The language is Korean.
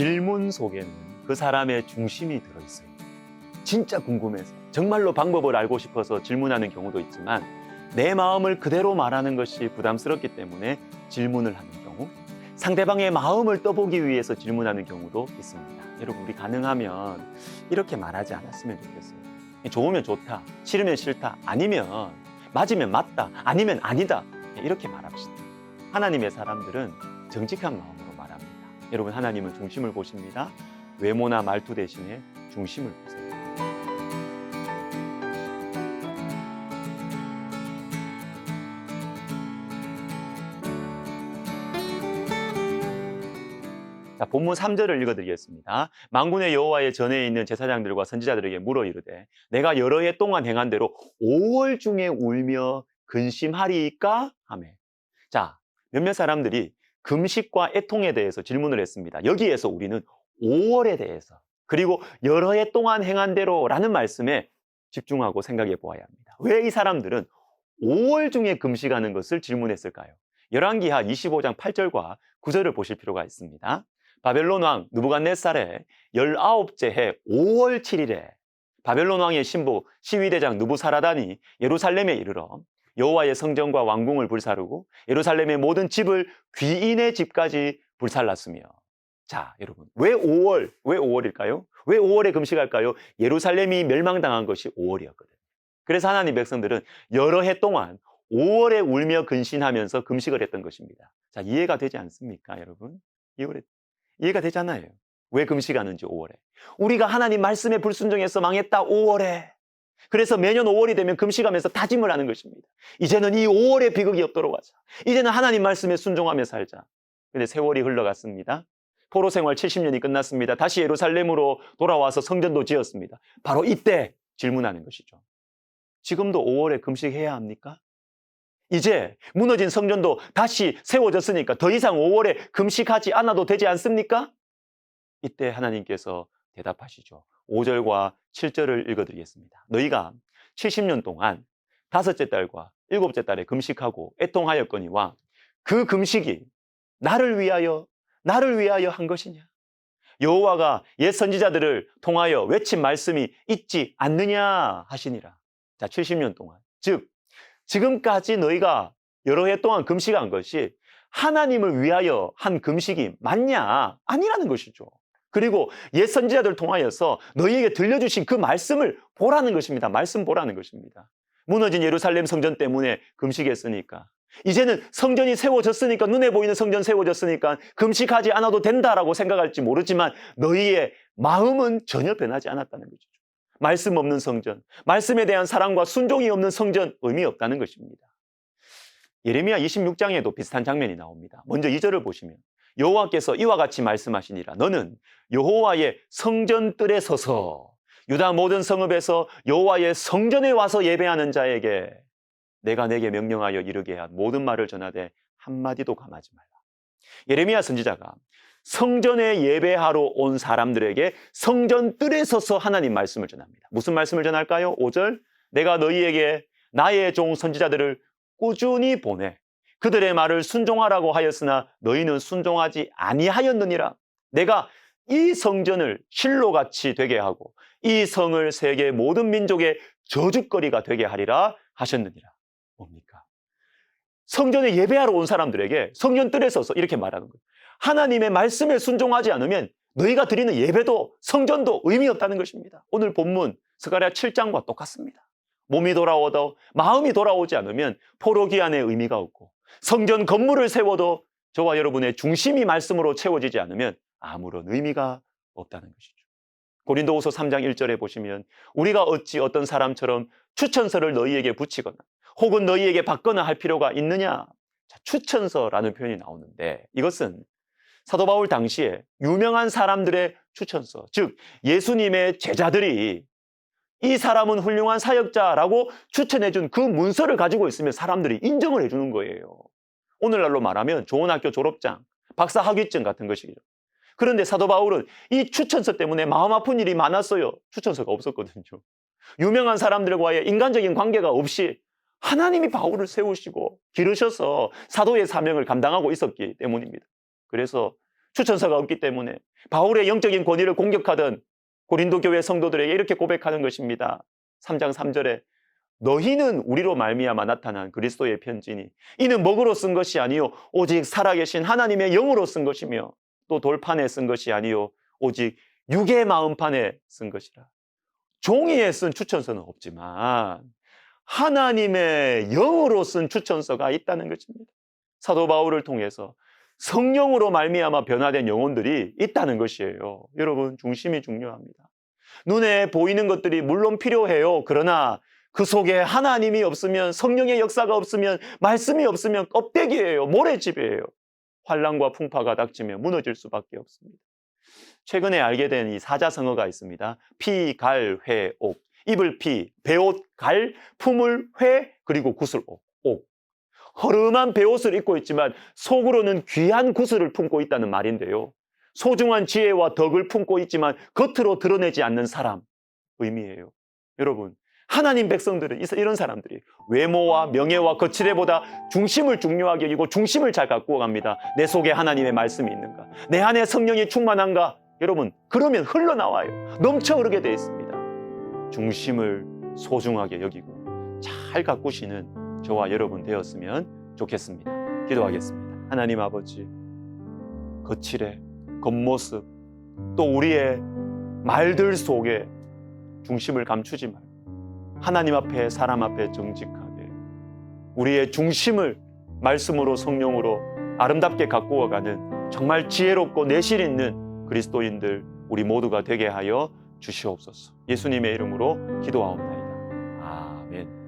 질문 속에는 그 사람의 중심이 들어있어요. 진짜 궁금해서 정말로 방법을 알고 싶어서 질문하는 경우도 있지만 내 마음을 그대로 말하는 것이 부담스럽기 때문에 질문을 하는 경우, 상대방의 마음을 떠보기 위해서 질문하는 경우도 있습니다. 여러분, 우리 가능하면 이렇게 말하지 않았으면 좋겠어요. 좋으면 좋다, 싫으면 싫다, 아니면 맞으면 맞다, 아니면 아니다, 이렇게 말합시다. 하나님의 사람들은 정직한 마음으로 말합니다. 여러분, 하나님은 중심을 보십니다. 외모나 말투 대신에 중심을 보세요. 자, 본문 3절을 읽어드리겠습니다. 만군의 여호와의 전에 있는 제사장들과 선지자들에게 물어 이르되 내가 여러 해 동안 행한 대로 5월 중에 울며 근심하리이까 하매. 자, 몇몇 사람들이 금식과 애통에 대해서 질문을 했습니다. 여기에서 우리는 5월에 대해서 그리고 여러 해 동안 행한 대로라는 말씀에 집중하고 생각해 보아야 합니다. 왜 이 사람들은 5월 중에 금식하는 것을 질문했을까요? 열왕기하 25장 8절과 9절을 보실 필요가 있습니다. 바벨론 왕 느부갓네살의 19째 해 5월 7일에 바벨론 왕의 신부 시위대장 느부사라단이 예루살렘에 이르러 여호와의 성전과 왕궁을 불사르고 예루살렘의 모든 집을 귀인의 집까지 불살랐으며. 자, 여러분, 왜 5월일까요? 왜 5월에 금식할까요? 예루살렘이 멸망당한 것이 5월이었거든요. 그래서 하나님 백성들은 여러 해 동안 5월에 울며 근신하면서 금식을 했던 것입니다. 자, 이해가 되지 않습니까, 여러분? 이해가 되잖아요. 왜 금식하는지 5월에. 우리가 하나님 말씀에 불순종해서 망했다, 5월에. 그래서 매년 5월이 되면 금식하면서 다짐을 하는 것입니다. 이제는 이 5월의 비극이 없도록 하자. 이제는 하나님 말씀에 순종하며 살자. 근데 세월이 흘러갔습니다. 포로 생활 70년이 끝났습니다. 다시 예루살렘으로 돌아와서 성전도 지었습니다. 바로 이때 질문하는 것이죠. 지금도 5월에 금식해야 합니까? 이제 무너진 성전도 다시 세워졌으니까 더 이상 5월에 금식하지 않아도 되지 않습니까? 이때 하나님께서 대답하시죠. 5절과 7절을 읽어드리겠습니다. 너희가 70년 동안 5째 달과 7째 달에 금식하고 애통하였거니와 그 금식이 나를 위하여 한 것이냐? 여호와가 옛 선지자들을 통하여 외친 말씀이 있지 않느냐 하시니라. 자, 70년 동안, 즉 지금까지 너희가 여러 해 동안 금식한 것이 하나님을 위하여 한 금식이 맞냐? 아니라는 것이죠. 그리고 옛 선지자들 통하여서 너희에게 들려주신 그 말씀을 보라는 것입니다. 말씀 보라는 것입니다. 무너진 예루살렘 성전 때문에 금식했으니까, 이제는 성전이 세워졌으니까, 눈에 보이는 성전 세워졌으니까 금식하지 않아도 된다라고 생각할지 모르지만 너희의 마음은 전혀 변하지 않았다는 거죠. 말씀 없는 성전, 말씀에 대한 사랑과 순종이 없는 성전, 의미 없다는 것입니다. 예레미야 26장에도 비슷한 장면이 나옵니다. 먼저 2절을 보시면 여호와께서 이와 같이 말씀하시니라. 너는 여호와의 성전뜰에 서서 유다 모든 성읍에서 여호와의 성전에 와서 예배하는 자에게 내가 내게 명령하여 이르게 한 모든 말을 전하되 한마디도 감하지 말라. 예레미야 선지자가 성전에 예배하러 온 사람들에게 성전뜰에 서서 하나님 말씀을 전합니다. 무슨 말씀을 전할까요? 5절, 내가 너희에게 나의 종 선지자들을 꾸준히 보내 그들의 말을 순종하라고 하였으나 너희는 순종하지 아니하였느니라. 내가 이 성전을 실로같이 되게 하고 이 성을 세계 모든 민족의 저주거리가 되게 하리라 하셨느니라. 뭡니까? 성전에 예배하러 온 사람들에게 성전뜰에 서서 이렇게 말하는 거예요. 하나님의 말씀에 순종하지 않으면 너희가 드리는 예배도 성전도 의미 없다는 것입니다. 오늘 본문 스가랴 7장과 똑같습니다. 몸이 돌아오도 마음이 돌아오지 않으면 포로기한의 의미가 없고, 성전 건물을 세워도 저와 여러분의 중심이 말씀으로 채워지지 않으면 아무런 의미가 없다는 것이죠. 고린도후서 3장 1절에 보시면 우리가 어찌 어떤 사람처럼 추천서를 너희에게 붙이거나 혹은 너희에게 받거나 할 필요가 있느냐? 자, 추천서라는 표현이 나오는데 이것은 사도 바울 당시에 유명한 사람들의 추천서, 즉 예수님의 제자들이 이 사람은 훌륭한 사역자라고 추천해준 그 문서를 가지고 있으면 사람들이 인정을 해주는 거예요. 오늘날로 말하면 좋은 학교 졸업장, 박사 학위증 같은 것이죠. 그런데 사도 바울은 이 추천서 때문에 마음 아픈 일이 많았어요. 추천서가 없었거든요. 유명한 사람들과의 인간적인 관계가 없이 하나님이 바울을 세우시고 기르셔서 사도의 사명을 감당하고 있었기 때문입니다. 그래서 추천서가 없기 때문에 바울의 영적인 권위를 공격하던 고린도 교회 성도들에게 이렇게 고백하는 것입니다. 3장 3절에 너희는 우리로 말미암아 나타난 그리스도의 편지니 이는 먹으로 쓴 것이 아니요 오직 살아계신 하나님의 영으로 쓴 것이며 또 돌판에 쓴 것이 아니요 오직 육의 마음판에 쓴 것이라. 종이에 쓴 추천서는 없지만 하나님의 영으로 쓴 추천서가 있다는 것입니다. 사도 바울을 통해서 성령으로 말미암아 변화된 영혼들이 있다는 것이에요. 여러분, 중심이 중요합니다. 눈에 보이는 것들이 물론 필요해요. 그러나 그 속에 하나님이 없으면, 성령의 역사가 없으면, 말씀이 없으면 껍데기예요. 모래집이에요. 환난과 풍파가 닥치면 무너질 수밖에 없습니다. 최근에 알게 된 이 사자성어가 있습니다. 피, 갈, 회, 옥. 입을 피, 베옷, 갈, 품을 회, 그리고 구슬, 옥. 허름한 베옷을 입고 있지만 속으로는 귀한 구슬을 품고 있다는 말인데요. 소중한 지혜와 덕을 품고 있지만 겉으로 드러내지 않는 사람 의미예요. 여러분, 하나님 백성들은 이런 사람들이 외모와 명예와 거칠애보다 중심을 중요하게 여기고 중심을 잘 갖고 갑니다. 내 속에 하나님의 말씀이 있는가? 내 안에 성령이 충만한가? 여러분, 그러면 흘러나와요. 넘쳐 흐르게 되어 있습니다. 중심을 소중하게 여기고 잘 가꾸시는 저와 여러분 되었으면 좋겠습니다. 기도하겠습니다. 하나님 아버지, 거칠애, 겉모습, 또 우리의 말들 속에 중심을 감추지 말고 하나님 앞에, 사람 앞에 정직하게 우리의 중심을 말씀으로, 성령으로 아름답게 가꾸어 가는 정말 지혜롭고 내실 있는 그리스도인들 우리 모두가 되게 하여 주시옵소서. 예수님의 이름으로 기도하옵나이다. 아멘.